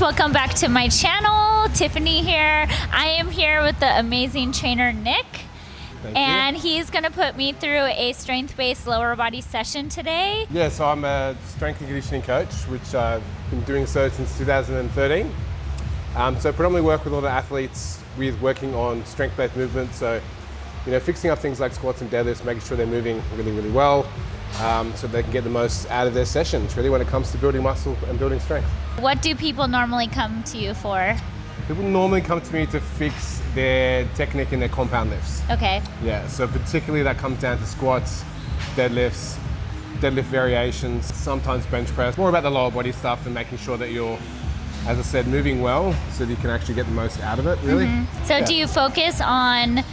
welcome back to my channel. Tiffany here. I am here with the amazing trainer Nick. Thank you. He's gonna put me through a strength-based lower body session today. Yeah, so I'm a strength and conditioning coach, which I've been doing so since 2013. So predominantly work with a lot of athletes with working on strength-based movements. So, fixing up things like squats and deadlifts, making sure they're moving really, really well, so they can get the most out of their sessions, really, when it comes to building muscle and building strength. What do people normally come to you for? People normally come to me to fix their technique in their compound lifts. Okay. Yeah, so particularly that comes down to squats, deadlifts, deadlift variations, sometimes bench press. More about the lower body stuff and making sure that you're, as I said, moving well so that you can actually get the most out of it, really. So Yeah. do you focus on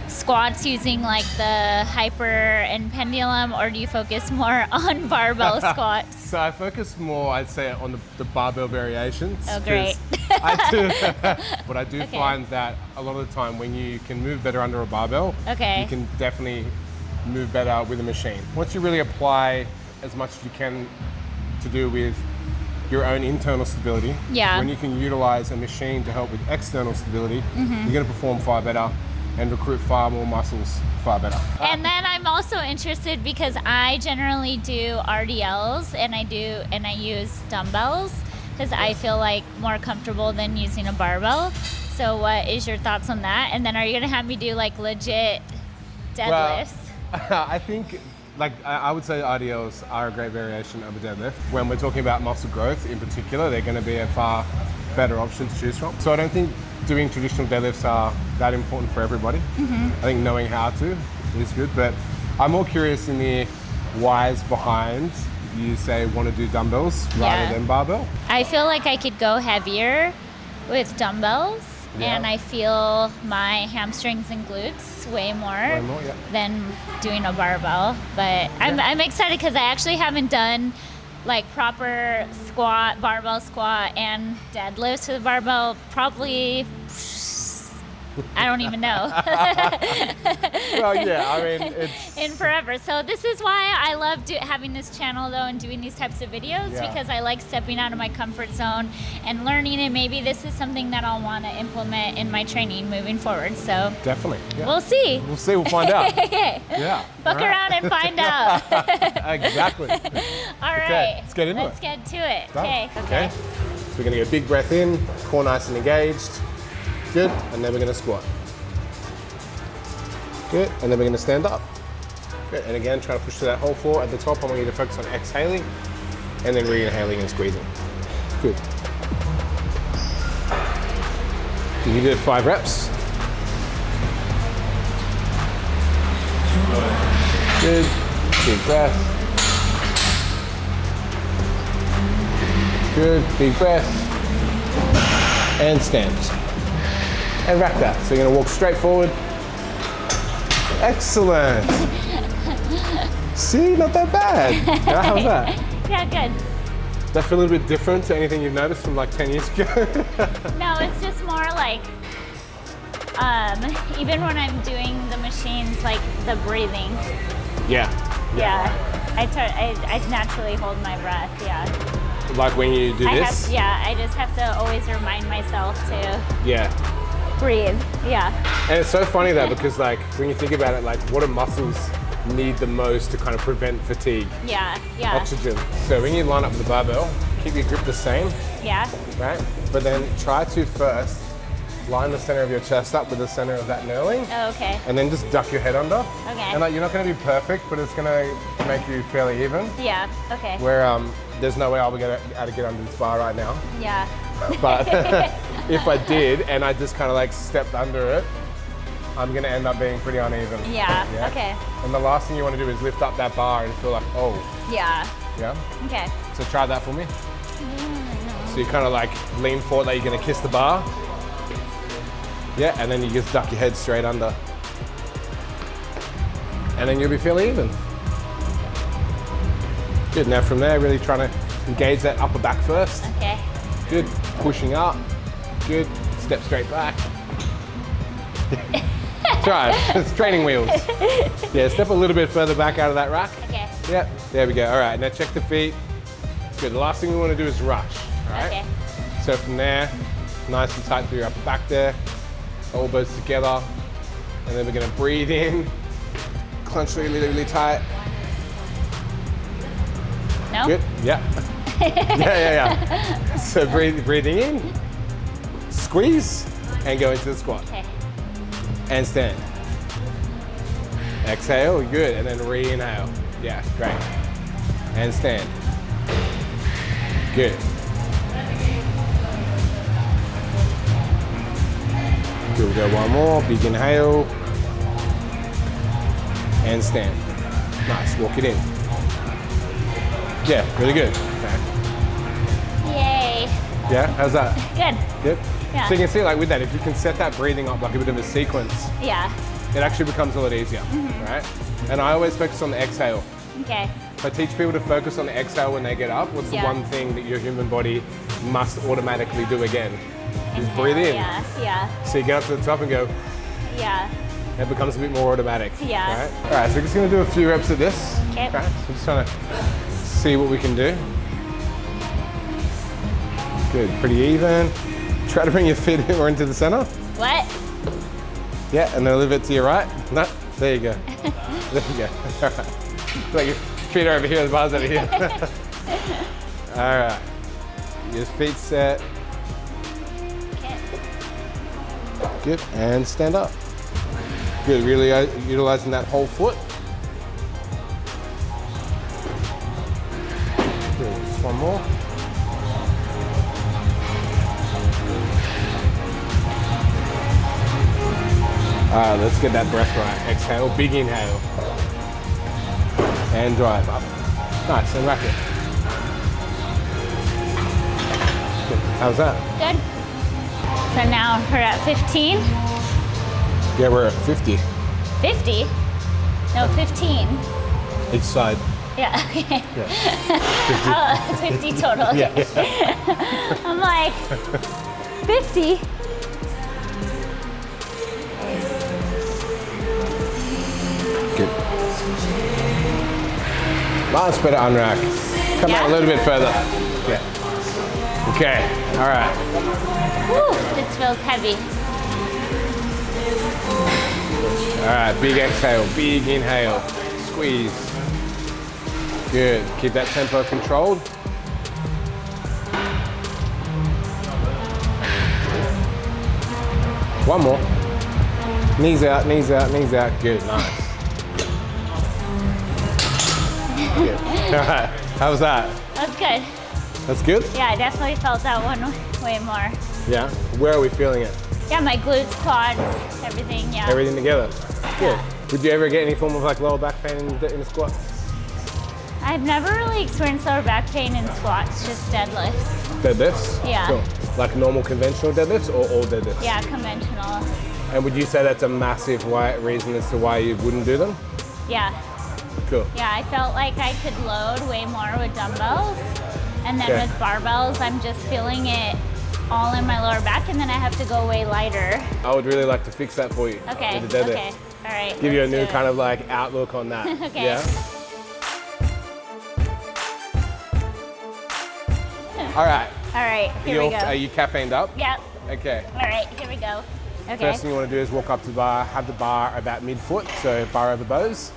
squats using like the hyper and pendulum, or do you focus more on barbell squats? So I focus more, I'd say, on the barbell variations. Oh, great. But I do find that a lot of the time when you can move better under a barbell, Okay. you can definitely move better with a machine. Once you really apply as much as you can to do with your own internal stability, Yeah. when you can utilize a machine to help with external stability, you're going to perform far better and recruit far more muscles far better. And then I'm also interested because I generally do RDLs and I use dumbbells because I feel like more comfortable than using a barbell. So what is your thoughts on that? And then are you gonna have me do like legit deadlifts? Well, I think, I would say RDLs are a great variation of a deadlift. When we're talking about muscle growth in particular, they're going to be a far better option to choose from. So I don't think doing traditional deadlifts are that important for everybody. I think knowing how to is good, but I'm more curious in the whys behind you say want to do dumbbells rather than barbell. I feel like I could go heavier with dumbbells. Yeah. And I feel my hamstrings and glutes way more, than doing a barbell. But I'm excited because I actually haven't done like proper squat, barbell squat, and deadlifts with a barbell probably, I don't even know. Well, yeah, I mean, it's... in forever. So this is why I love having this channel though and doing these types of videos, because I like stepping out of my comfort zone and learning, and maybe this is something that I'll want to implement in my training moving forward. So Definitely. Yeah. We'll see. We'll see, we'll find out. Yeah. Fuck around and find out. Exactly. All right. Okay, let's get into Let's get to it. Done. Okay. So we're gonna get a big breath in, core nice and engaged. Good, and then we're gonna squat. Good, and then we're gonna stand up. Good, and again, try to push to that whole floor. At the top, I want you to focus on exhaling, and then re-inhaling and squeezing. Good. You did 5 reps. Good, big breath. Good, big breath. And stand. And rack that. So you're gonna walk straight forward. Excellent. See, not that bad. Yeah, how's that? Yeah, good. Does that feel a little bit different to anything you've noticed from like 10 years ago? No, it's just more like, even when I'm doing the machines, like the breathing. Yeah. I naturally hold my breath, Like when you do this? I just have to always remind myself to breathe, And it's so funny though, because like when you think about it, like what do muscles need the most to kind of prevent fatigue? Oxygen. So when you line up with the barbell, keep your grip the same, right? But then try to first line the center of your chest up with the center of that knurling. Oh, okay. And then just duck your head under. Okay. And like you're not going to be perfect, but it's going to make you fairly even. Yeah, okay. Where there's no way I'll be able to get under this bar right now. Yeah. But if I did and I just kind of like stepped under it, I'm going to end up being pretty uneven. Yeah, okay. And the last thing you want to do is lift up that bar and feel like, oh. Yeah. Yeah? Okay. So try that for me. So you kind of like lean forward like you're going to kiss the bar. Yeah, and then you just duck your head straight under. And then you'll be fairly even. Good, now from there, really trying to engage that upper back first. Okay. Good, pushing up. Good, step straight back. Try it, it's training wheels. Yeah, step a little bit further back out of that rack. Okay. Yep, there we go. All right, now check the feet. Good, the last thing we want to do is rush. All right? Okay. So from there, nice and tight through your upper back there, elbows together, and then we're gonna breathe in, clench really, really tight. No? Good, yeah. yeah. So breathing in, squeeze, and go into the squat. Okay. And stand. Exhale, good, and then re-inhale. Yeah, great. And stand. Good. Good, we'll go one more, big inhale. And stand. Nice, walk it in. Yeah, really good. Okay. Yay. Yeah, how's that? Good. Good? Yeah. So you can see like with that, if you can set that breathing up like a bit of a sequence, Yeah. it actually becomes a lot easier, right? And I always focus on the exhale. Okay. If I teach people to focus on the exhale when they get up, what's the one thing that your human body must automatically do again? Is breathe in. Yeah, yeah, So you get up to the top and go, yeah. it becomes a bit more automatic. Yeah. Right? All right, so we're just gonna do a few reps of this. Okay. Right? So just trying to see what we can do. Good, pretty even. Try to bring your feet more into the center. What? Yeah, and then a little bit to your right. No, there you go. There you go. All right. Like your feet are over here, the bar's over here. All right. Your feet set. Okay. Good, and stand up. Good, really utilizing that whole foot. Good, just one more. All right, let's get that breath right. Exhale, big inhale. And drive up. Nice, and rack it. Good. How's that? Good. So now we're at 15. Yeah, we're at 50 50? No, 15. each side. Yeah, okay. Yeah. Oh, 50 total. Yeah, I'm like, 50? Good. Much better unrack. Come out a little bit further. Yeah. Okay, all right. Woo, this feels heavy. All right, big exhale, big inhale. Squeeze. Good, keep that tempo controlled. One more. Knees out, knees out, knees out. Good, nice. Good. All right, how was that? That's good. That's good? Yeah, I definitely felt that one way more. Yeah? Where are we feeling it? Yeah, my glutes, quads, everything, yeah. Everything together? Good. Yeah. Would you ever get any form of like lower back pain in the squat? I've never really experienced lower back pain in squats, just deadlifts. Deadlifts? Yeah. Cool. Like normal conventional deadlifts or all deadlifts? Yeah, conventional. And would you say that's a massive reason as to why you wouldn't do them? Yeah. Cool. Yeah, I felt like I could load way more with dumbbells. And then Okay. with barbells, I'm just feeling it all in my lower back, and then I have to go way lighter. I would really like to fix that for you. Okay, With the deadlift. okay, all right. Give you a let's new do it. kind of like outlook on that. Okay. Yeah? All right. All right, here we go. Are you caffeined up? Yep. Okay. All right, here we go. Okay. First thing you want to do is walk up to the bar, have the bar about mid-foot, so bar over bows.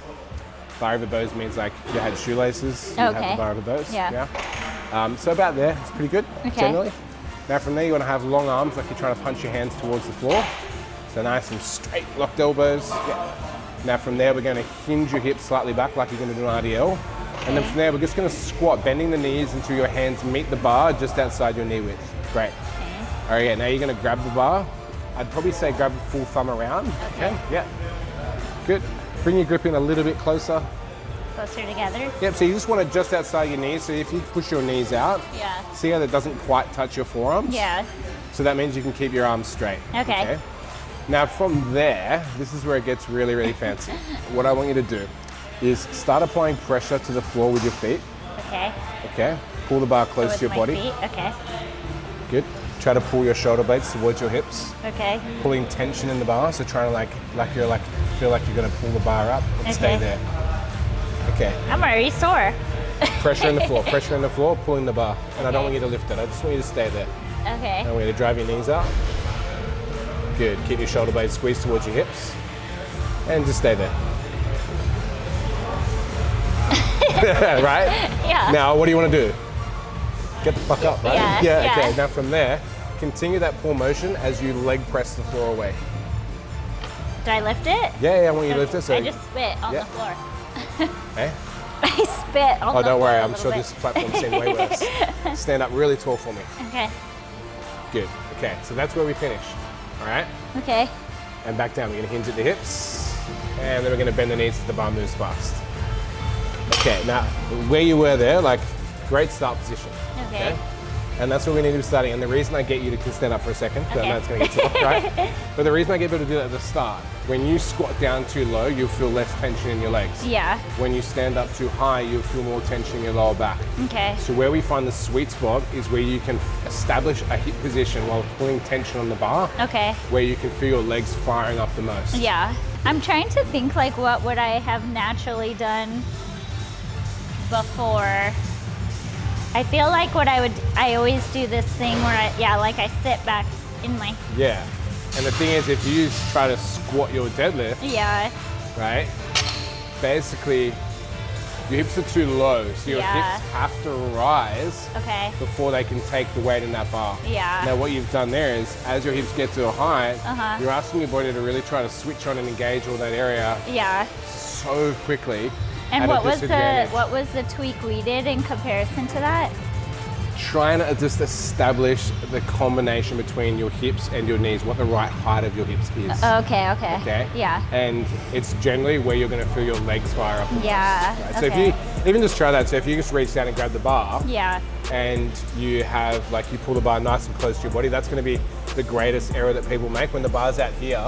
Bar over bows means like if you had shoelaces, you have Okay. the bar over bows. Yeah. So about there, it's pretty good, Okay. generally. Now from there, you want to have long arms, like you're trying to punch your hands towards the floor. So nice and straight, locked elbows. Yeah. Now from there, we're going to hinge your hips slightly back, like you're going to do an RDL. And then from there, we're just going to squat, bending the knees until your hands meet the bar just outside your knee width. Great. All right, now you're going to grab the bar. I'd probably say grab a full thumb around. Okay. Yeah. Good. Bring your grip in a little bit closer. Closer together. Yep, so you just want it just outside your knees. So if you push your knees out, Yeah. see how that doesn't quite touch your forearms? Yeah. So that means you can keep your arms straight. Okay. Now from there, this is where it gets really, really fancy. What I want you to do is start applying pressure to the floor with your feet. Okay. Okay. Pull the bar So close with to your my body. feet. Okay. Good. Try to pull your shoulder blades towards your hips. Okay. Pulling tension in the bar, so trying to feel like you're gonna pull the bar up and stay Okay. there. Okay. I'm already sore. Pressure in the floor, pulling the bar. And I don't want you to lift it, I just want you to stay there. Okay. And we're gonna drive your knees up. Good, keep your shoulder blades squeezed towards your hips. And just stay there. Right? Yeah. Now, what do you wanna do? Get the fuck up, right? Yeah. Okay, now from there, continue that pull motion as you leg press the floor away. Do I lift it? Yeah, I want you to lift it. So I just spit on the floor. Eh? I spit on the floor. Oh, don't worry, a I'm little sure bit. this platform's seen way worse. Stand up really tall for me. Okay. Good, okay, so that's where we finish, all right? Okay. And back down, we're gonna hinge at the hips, and then we're gonna bend the knees as the bar moves past. Okay, now, where you were there, like, great start position. Okay. And that's what we need to be starting. And the reason I get you to stand up for a second, because I know it's Okay. gonna get tough, right? But the reason I get people to do that at the start, when you squat down too low, you'll feel less tension in your legs. Yeah. When you stand up too high, you'll feel more tension in your lower back. Okay. So where we find the sweet spot is where you can establish a hip position while pulling tension on the bar, Okay. where you can feel your legs firing up the most. Yeah. I'm trying to think like what would I have naturally done before. I feel like I always do this thing where I sit back in my, Yeah. And the thing is, if you try to squat your deadlift, yeah. right, basically your hips are too low, so your Yeah. hips have to rise Okay. before they can take the weight in that bar. Yeah. Now what you've done there is, as your hips get to a height, Uh-huh. you're asking your body to really try to switch on and engage all that area Yeah. so quickly. And at a what was disadvantage. the tweak we did in comparison to that? Trying to just establish the combination between your hips and your knees, what the right height of your hips is. Okay. Okay? Yeah. And it's generally where you're going to feel your legs fire up. the most, Yeah. right? So if Okay. you even just try that, so if you just reach down and grab the bar, Yeah. and you have, like, you pull the bar nice and close to your body, that's going to be the greatest error that people make. When the bar's out here,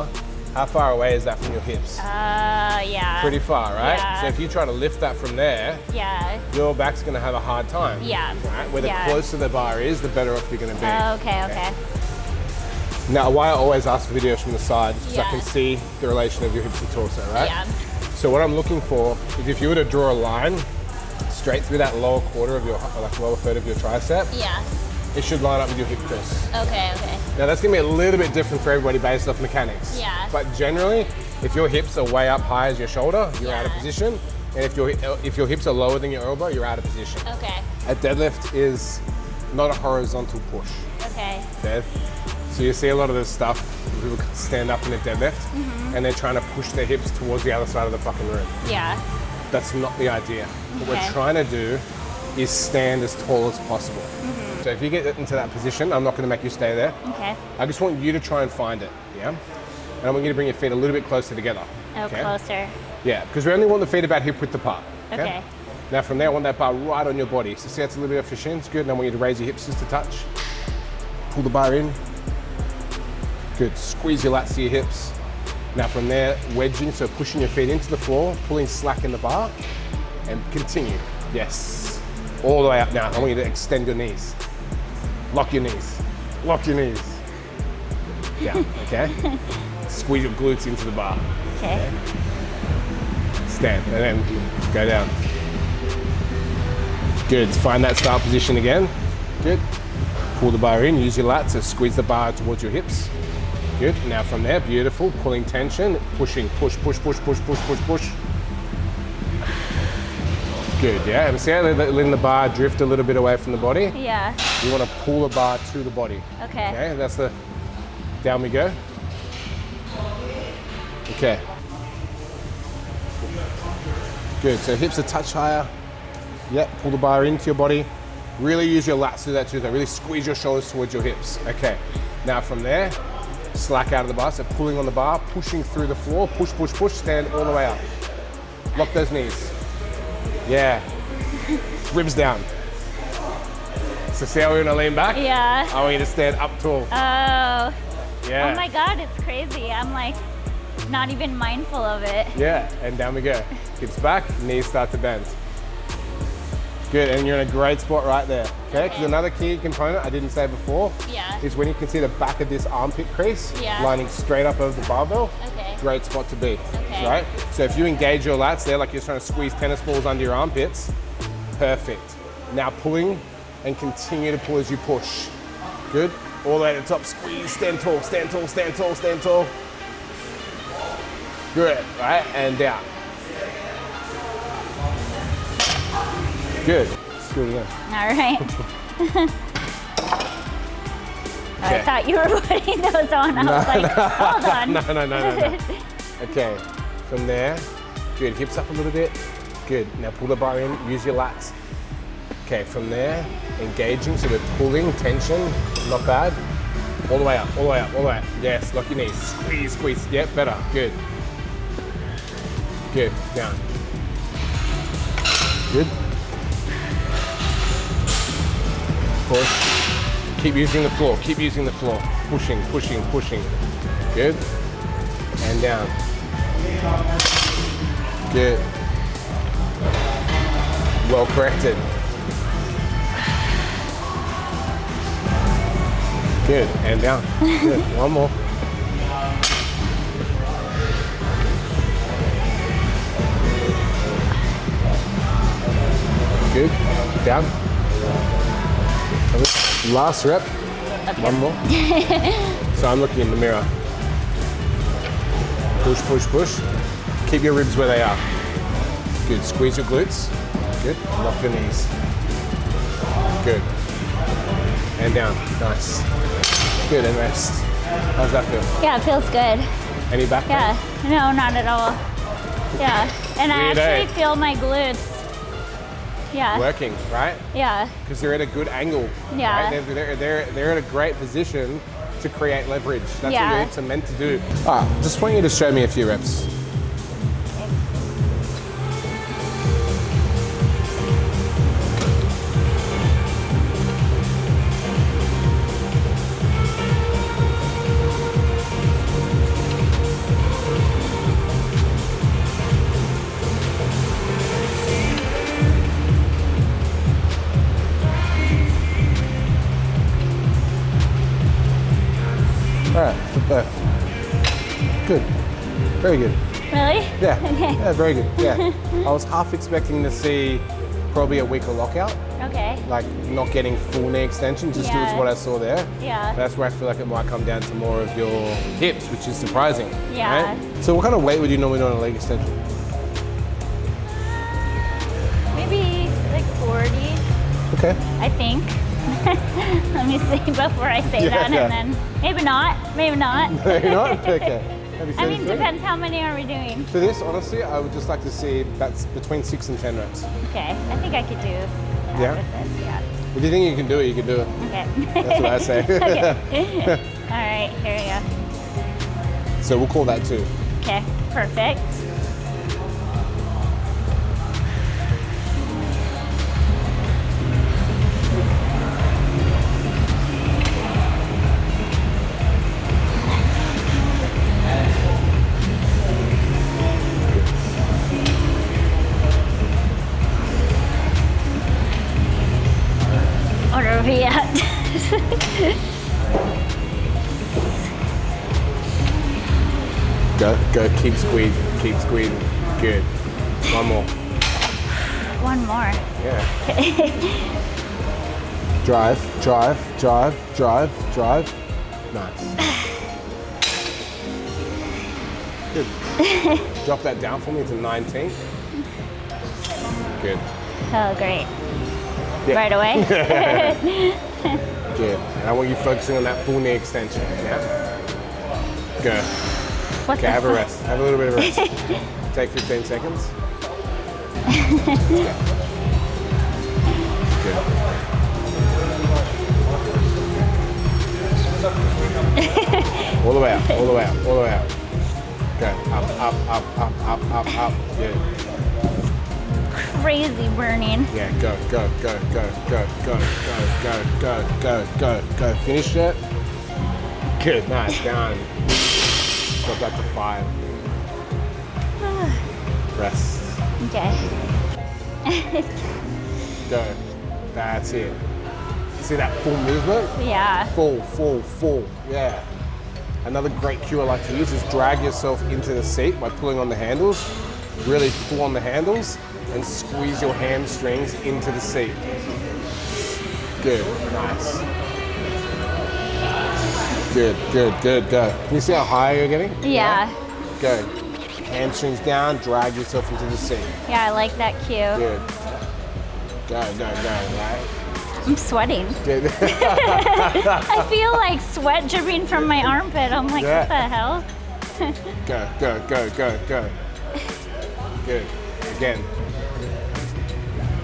how far away is that from your hips? Yeah. Pretty far, right? Yeah. So if you try to lift that from there, Yeah. your back's going to have a hard time. Yeah. Right? Where the Yeah. closer the bar is, the better off you're going to be. Okay. Now, why I always ask for videos from the side, so I Yeah. can see the relation of your hips and torso, right? Yeah. So what I'm looking for is, if you were to draw a line straight through that lower quarter of your, like lower third of your tricep, Yeah. it should line up with your hip crease. Okay. Now that's gonna be a little bit different for everybody based off mechanics. Yeah. But generally, if your hips are way up high as your shoulder, you're out of Yeah. position. And if your hips are lower than your elbow, you're out of position. Okay. A deadlift is not a horizontal push. Okay. Okay? So you see a lot of this stuff, people stand up in a deadlift Mm-hmm. and they're trying to push their hips towards the other side of the fucking room. Yeah. That's not the idea. What Okay. we're trying to do is stand as tall as possible. So if you get into that position, I'm not going to make you stay there. Okay. I just want you to try and find it, yeah? And I want you to bring your feet a little bit closer together. Oh, okay? closer. Yeah, because we only want the feet about hip width apart. Okay. Now from there, I want that bar right on your body. So see, that's a little bit off your shins. Good. And I want you to raise your hips just a touch. Pull the bar in. Good. Squeeze your lats to your hips. Now from there, wedging, so pushing your feet into the floor, pulling slack in the bar, and continue. Yes. All the way up now. I want you to extend your knees. Lock your knees. Lock your knees. Yeah, okay? Squeeze your glutes into the bar. Okay. Stand, and then go down. Good, find that start position again. Good. Pull the bar in, use your lats to squeeze the bar towards your hips. Good, now from there, beautiful, pulling tension, pushing, push. Good, yeah, and see how letting the bar drift a little bit away from the body? Yeah. You want to pull the bar to the body. Okay. Okay, that's the, down we go. Okay. Good, so hips a touch higher. Yep, pull the bar into your body. Really use your lats to do that too, though. Really squeeze your shoulders towards your hips. Okay, now from there, slack out of the bar, so pulling on the bar, pushing through the floor, push, stand all the way up. Lock those knees. Yeah, ribs down. So see how we're gonna lean back? Yeah. I want you to stand up tall. Oh. Yeah. Oh my God, it's crazy. I'm like not even mindful of it. Yeah, and down we go. Hips back, knees start to bend. Good, and you're in a great spot right there. Okay, because another key component I didn't say before Yeah. is when you can see the back of this armpit crease Yeah. lining straight up over the barbell. Okay. Great spot to be. Okay. Right? So if you engage your lats there like you're trying to squeeze tennis balls under your armpits, perfect. Now pulling and continue to pull as you push. Good. All the way to the top, squeeze, stand tall, stand tall, stand tall, stand tall. Good, right, and down. Good. Let's do it again. All right. I thought you were putting those on. I was like, hold on. No. Okay, from there, good. Hips up a little bit. Good. Now pull the bar in, use your lats. Okay, from there, engaging, so we're pulling, tension, not bad. All the way up, all the way up, all the way up. Yes, lock your knees. Squeeze, squeeze. Yep, better. Good. Good. Down. Good. Push. Keep using the floor. Keep using the floor. Pushing, pushing, pushing. Good. And down. Good. Well corrected. Good. And down. Good. One more. Good. Down. Last rep. Okay. One more. So I'm looking in the mirror. Push, push, push. Keep your ribs where they are. Good. Squeeze your glutes. Good. Lock your knees. Good. And down. Nice. Good. And rest. How's that feel? Yeah, it feels good. Any back pain? Yeah. No, not at all. Yeah. And I Weird, actually feel my glutes. Yeah. Working, right? Yeah. Because they're at a good angle. Yeah. Right? They're in a great position to create leverage. That's what your hips are meant to do. Ah, just want you to show me a few reps. Alright, good. Very good. Really? Yeah. Okay. Yeah, very good. Yeah. I was half expecting to see probably a weaker lockout, Okay. like not getting full knee extension, just Yeah. as what I saw there. Yeah. That's where I feel like it might come down to more of your hips, which is surprising. Yeah. Right? So what kind of weight would you normally do on a leg extension? Maybe like 40, Okay. I think. Let me see before I say that, Yeah. and then maybe not. Maybe not. Maybe not? Okay. Maybe I mean, 33? depends how many are we doing. For this, honestly, I would just like to see that's between 6 and 10 reps. Okay, I think I could do that Yeah? with this. Yeah. If you think you can do it, you can do it. Okay. That's what I say. Okay. All right, here we go. So we'll call that 2. Okay, perfect. What are we at? Go, keep squeezing, keep squeezing. Good. One more. One more. Yeah. Okay. Drive, drive, drive, drive, drive. Nice. Good. Drop that down for me to 19. Good. Oh, great. Yeah. Right away? Good. And I want you focusing on that full knee extension. Yeah? Go. What Okay, the have a fuck? rest. Have a little bit of rest. Take 15 seconds. Let's go. Good. All the way up, all the way up, all the way up. Go. Up, up, up, up, up, up, up. Good. Crazy burning. Yeah, go, go, go, go, go, go, go, go, go, go, go, go. Finish it. Good, nice, done. Got that to 5. Rest. Okay. Go. That's it. See that full movement? Yeah. Full, full, full. Yeah. Another great cue I like to use is drag yourself into the seat by pulling on the handles. Really pull on the handles and squeeze your hamstrings into the seat. Good. Nice. Good, good, good, go. Can you see how high you're getting? Yeah. Go. Hamstrings down, drag yourself into the seat. Yeah, I like that cue. Good. Go, right? I'm sweating. Good. I feel like sweat dripping from my armpit. I'm like, what the hell? Go. Good. Again.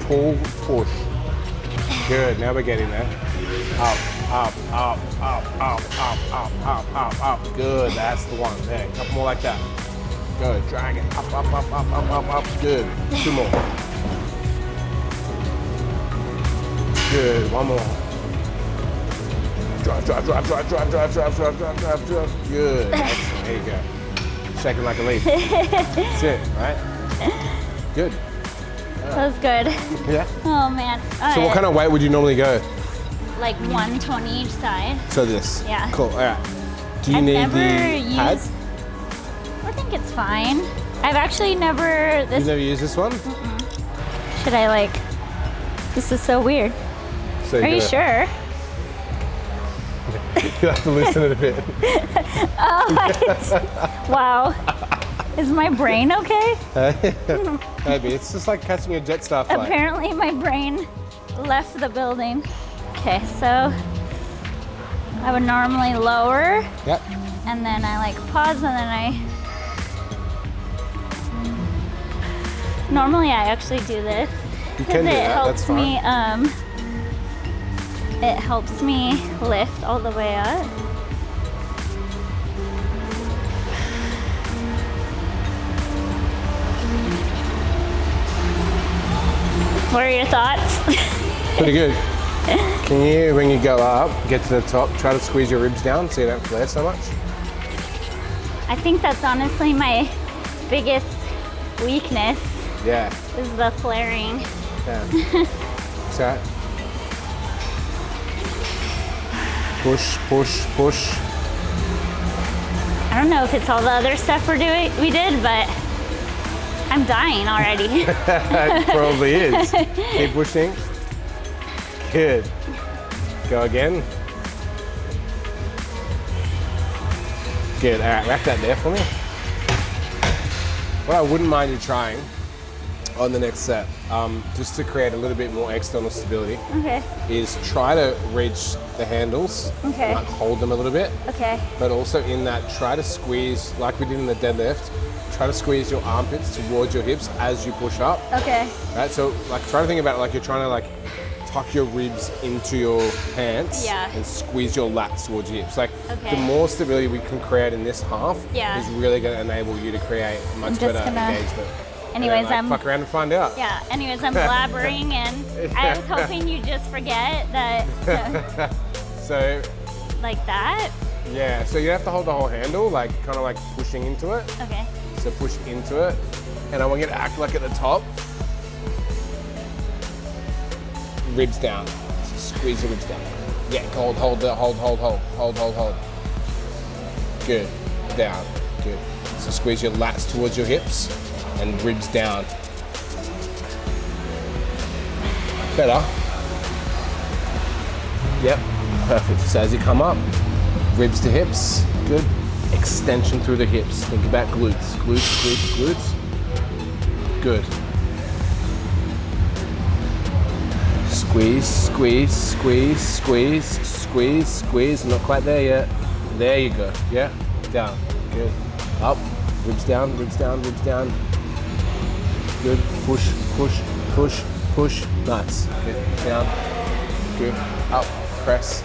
Pull, push. Good, now we're getting there. Up. Good, that's the one. There, a couple more like that. Go, drag it. Up. Good. 2 more. Good, 1 more. Drive. Good. Excellent. There you go. Shaking like a leaf. That's it, right? Good. That was good. Yeah? Oh man. So what kind of weight would you normally go? Like 120 each side. So this? Yeah. Cool, all right. Do you I've need never the pad? used, I think it's fine. I've actually never, You've never used this one? should I like, this is so weird. So Are you sure? You have to loosen it a bit. Wow. Is my brain okay? Maybe, it's just like catching a Jetstar flight. Apparently my brain left the building. Okay, so I would normally lower. Yep. And then I like pause and then normally I actually do this. You can do that, that's helps me, it helps me lift all the way up. What are your thoughts? Pretty good. Can you, when you go up, get to the top, try to squeeze your ribs down so you don't flare so much? I think that's honestly my biggest weakness. Yeah. Is the flaring. Yeah. So, push. I don't know if it's all the other stuff we did, but I'm dying already. It probably is. Keep pushing. Good. Go again. Good. All right, wrap that there for me. What I wouldn't mind you trying on the next set, just to create a little bit more external stability, is try to reach the handles, Okay. like hold them a little bit, Okay. but also in that, try to squeeze, like we did in the deadlift, try to squeeze your armpits towards your hips as you push up. Okay. Right, so like try to think about it like you're trying to like tuck your ribs into your pants and squeeze your lats towards your hips. Like the more stability we can create in this half is really going to enable you to create much better engagement. Anyways, and then, fuck around and find out. Yeah. Anyways, I'm blabbering, and I was hoping you just forget that. So. Like that. Yeah. So you have to hold the whole handle, like kind of like pushing into it. Okay. So push into it, and I want you to act like at the top. Ribs down. So squeeze the ribs down. Yeah. Hold. Good. Down. Good. So squeeze your lats towards your hips. And ribs down. Better. Yep, perfect. So as you come up, ribs to hips, good. Extension through the hips. Think about glutes. Glutes. Good. Squeeze. Not quite there yet. There you go. Yeah, down. Good. Up. Ribs down. Good. Push. Nice. Good. Down. Good. Up. Press.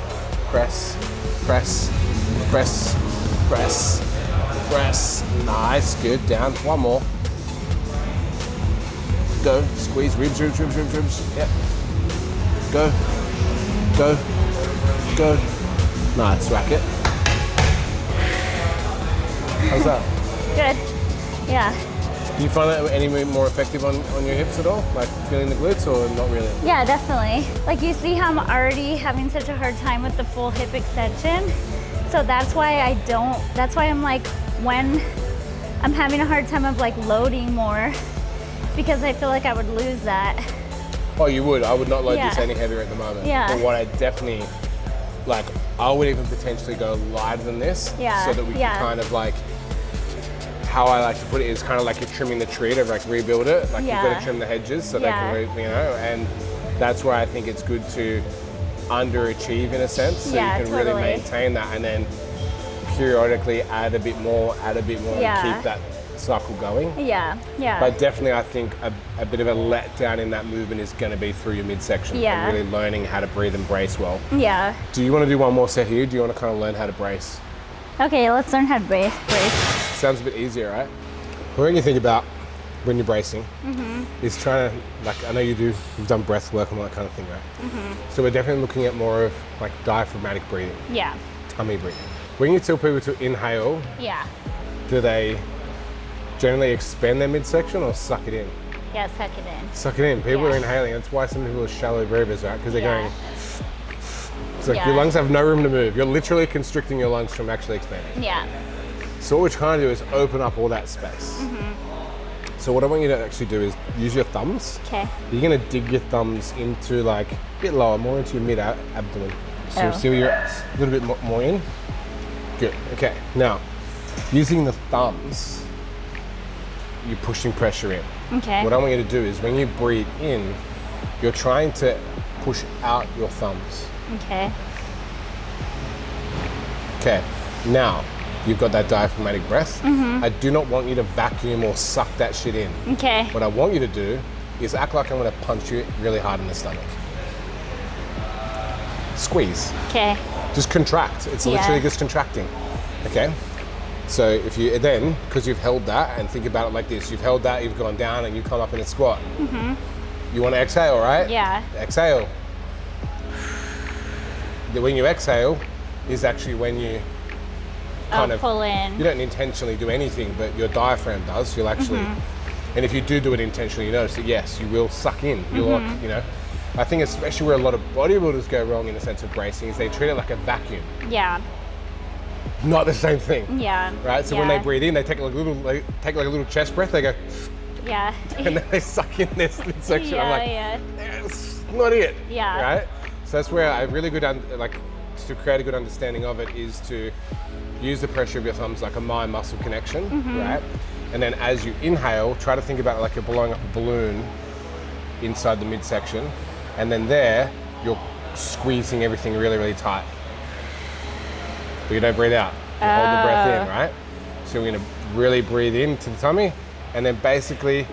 Nice. Good. Down. One more. Go. Squeeze. Ribs. Yep. Go. Nice. Rack it. How's that? Good. Yeah. Do you find that any more effective on your hips at all? Like feeling the glutes or not really? Yeah, definitely. Like you see how I'm already having such a hard time with the full hip extension. So that's why I'm like, when I'm having a hard time of like loading more, because I feel like I would lose that. Oh, you would? I would not load this any heavier at the moment. Yeah. But what I definitely like I would even potentially go lighter than this, Yeah, so that we yeah. can kind of like, how I like to put it is kind of like you're trimming the tree to like rebuild it. Like you've got Yeah. to trim the hedges so Yeah. they can, and that's where I think it's good to underachieve in a sense, so Yeah, you can totally. really maintain that, and then periodically add a bit more, Yeah. and keep that cycle going. Yeah, yeah. But definitely, I think a bit of a letdown in that movement is going to be through your midsection. Yeah. And really learning how to breathe and brace well. Yeah. Do you want to do one more set here? Do you want to kind of learn how to brace? Okay, let's learn how to brace. Sounds a bit easier, right? What you think about when you're bracing is trying to, like, I know you've done breath work and all that kind of thing, right? So we're definitely looking at more of like diaphragmatic breathing, Yeah. tummy breathing. When you tell people to inhale, Yeah. do they generally expand their midsection or suck it in? Yeah, suck it in. Suck it in. People Yeah. are inhaling. That's why some people are shallow breathers, right? Because they're Yeah. going. It's like Yeah. your lungs have no room to move. You're literally constricting your lungs from actually expanding. Yeah. So what we're trying to do is open up all that space. So what I want you to actually do is use your thumbs. Okay. You're going to dig your thumbs into like a bit lower, more into your mid-abdomen. So Oh. see where you're a little bit more in. Good. Okay. Now, using the thumbs, you're pushing pressure in. Okay. What I want you to do is when you breathe in, you're trying to push out your thumbs. Okay. Okay. Now, you've got that diaphragmatic breath. I do not want you to vacuum or suck that shit in. Okay. What I want you to do is act like I'm going to punch you really hard in the stomach. Squeeze. Okay. Just contract. It's Yeah. literally just contracting. Okay? So if you then, because you've held that, and think about it like this, you've held that, you've gone down and you come up in a squat. You want to exhale, right? Yeah. Exhale. When you exhale is actually when you kind of pull in. You don't intentionally do anything, but your diaphragm does. You'll actually, and if you do it intentionally, you notice that yes, you will suck in. You'll like, I think especially where a lot of bodybuilders go wrong in the sense of bracing is they treat it like a vacuum. Yeah. Not the same thing. Yeah. Right? So when they breathe in, they take like a little chest breath, they go, Yeah. and then they suck in this section. I'm like, yeah. that's not it. Yeah. Right? So that's where a really good, to create a good understanding of it is to use the pressure of your thumbs like a mind-muscle connection, right? And then as you inhale, try to think about it like you're blowing up a balloon inside the midsection. And then there, you're squeezing everything really, really tight. But you don't breathe out. You hold the breath in, right? So we're gonna really breathe into the tummy and then basically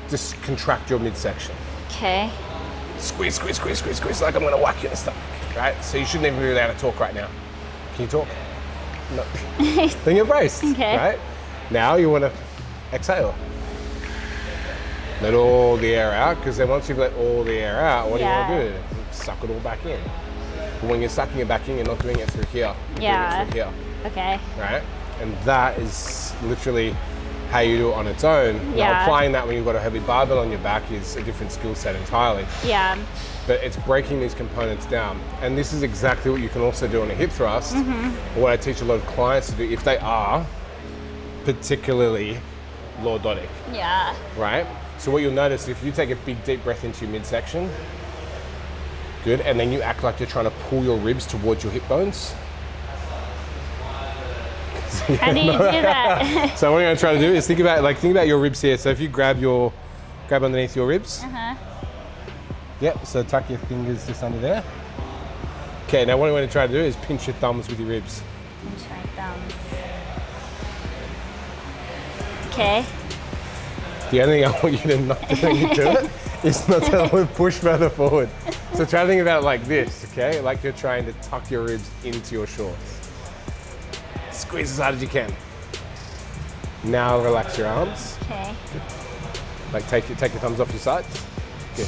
just contract your midsection. Okay. Squeeze, squeeze, squeeze, squeeze, squeeze, like I'm gonna whack you in the stomach, right? So you shouldn't even be able to talk right now. Can you talk? No. Then you're braced, Okay. right? Now you wanna exhale. Let all the air out, because then once you've let all the air out, what do you wanna do? Suck it all back in. But when you're sucking it back in, you're not doing it through here. You're doing it through here, Okay. right? And that is literally how you do it on its own. Now, Yeah. applying that when you've got a heavy barbell on your back is a different skill set entirely. Yeah. But it's breaking these components down. And this is exactly what you can also do on a hip thrust. What I teach a lot of clients to do if they are particularly lordotic, Yeah. right? So what you'll notice, if you take a big deep breath into your midsection, good, and then you act like you're trying to pull your ribs towards your hip bones. How do you do that? So what I'm going to try to do is think about your ribs here. So if you grab underneath your ribs. Yep, so tuck your fingers just under there. Okay, now what I'm going to try to do is pinch your thumbs with your ribs. Pinch my thumbs. Okay. The only thing I want you to not do when you do it is not to push further forward. So try to think about it like this, okay? Like you're trying to tuck your ribs into your shorts. Squeeze as hard as you can. Now relax your arms. Okay. Like take your thumbs off your sides. Good.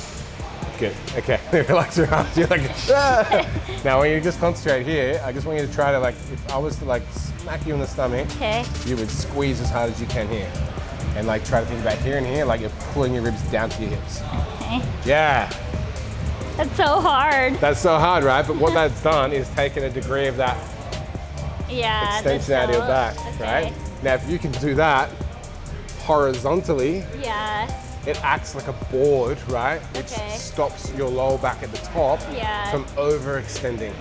Good. Okay. Relax your arms. You're like, ah! Now when you just concentrate here, I just want you to try to if I was to smack you in the stomach, Okay. you would squeeze as hard as you can here. And try to think about here and here, like you're pulling your ribs down to your hips. Okay. Yeah. That's so hard. That's so hard, right? But what that's done is taken a degree of that Yeah. extension out of your back, right? Now, if you can do that horizontally, Yeah. it acts like a board, right? Which Okay. stops your lower back at the top Yeah. from overextending.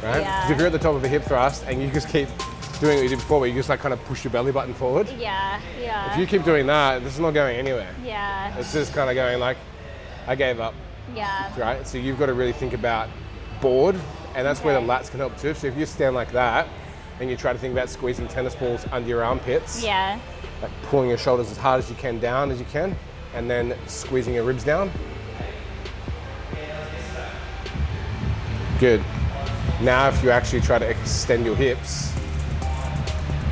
right? Yeah. 'Cause if you're at the top of a hip thrust and you just keep doing what you did before, where you just like kind of push your belly button forward. Yeah, yeah. If you keep doing that, this is not going anywhere. Yeah. It's just kind of going like, I gave up, Yeah. right? So you've got to really think about board, and that's where the lats can help too. So if you stand like that, and you try to think about squeezing tennis balls under your armpits, Yeah. like pulling your shoulders as hard as you can down as you can, and then squeezing your ribs down. Good. Now if you actually try to extend your hips,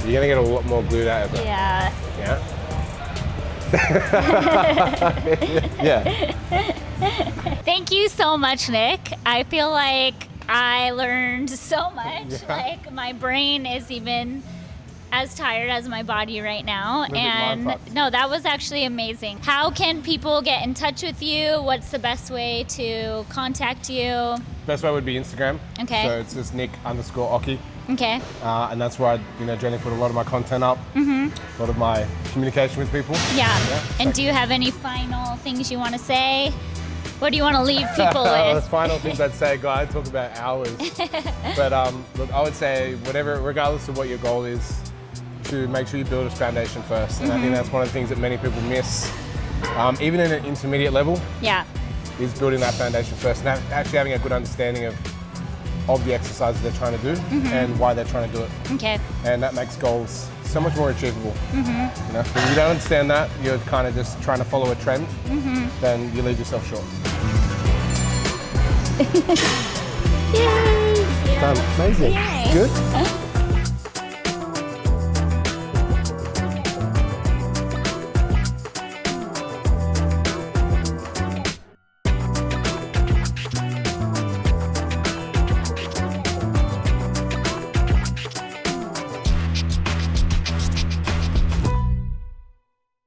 you're gonna get a lot more glute out of it. Yeah. Yeah? Yeah. Thank you so much, Nick. I feel like I learned so much. Yeah. Like my brain is even as tired as my body right now. Little bit And mind-fucked. no, that was actually amazing. How can people get in touch with you? What's the best way to contact you? Best way would be Instagram. Okay. So it's just Nick_Ocky. Okay. And that's where I, generally put a lot of my content up, a lot of my communication with people. Yeah. And so- do you have any final things you want to say? What do you want to leave people The with? final things I'd say, guy, I talk about hours. But look, I would say whatever, regardless of what your goal is, to make sure you build a foundation first. And I think that's one of the things that many people miss, even in an intermediate level, Yeah. is building that foundation first and actually having a good understanding of the exercises they're trying to do and why they're trying to do it. Okay. And that makes goals so much more achievable. If you don't understand that, you're kind of just trying to follow a trend, then you leave yourself short. Yay! Done. Amazing. Yay. Good.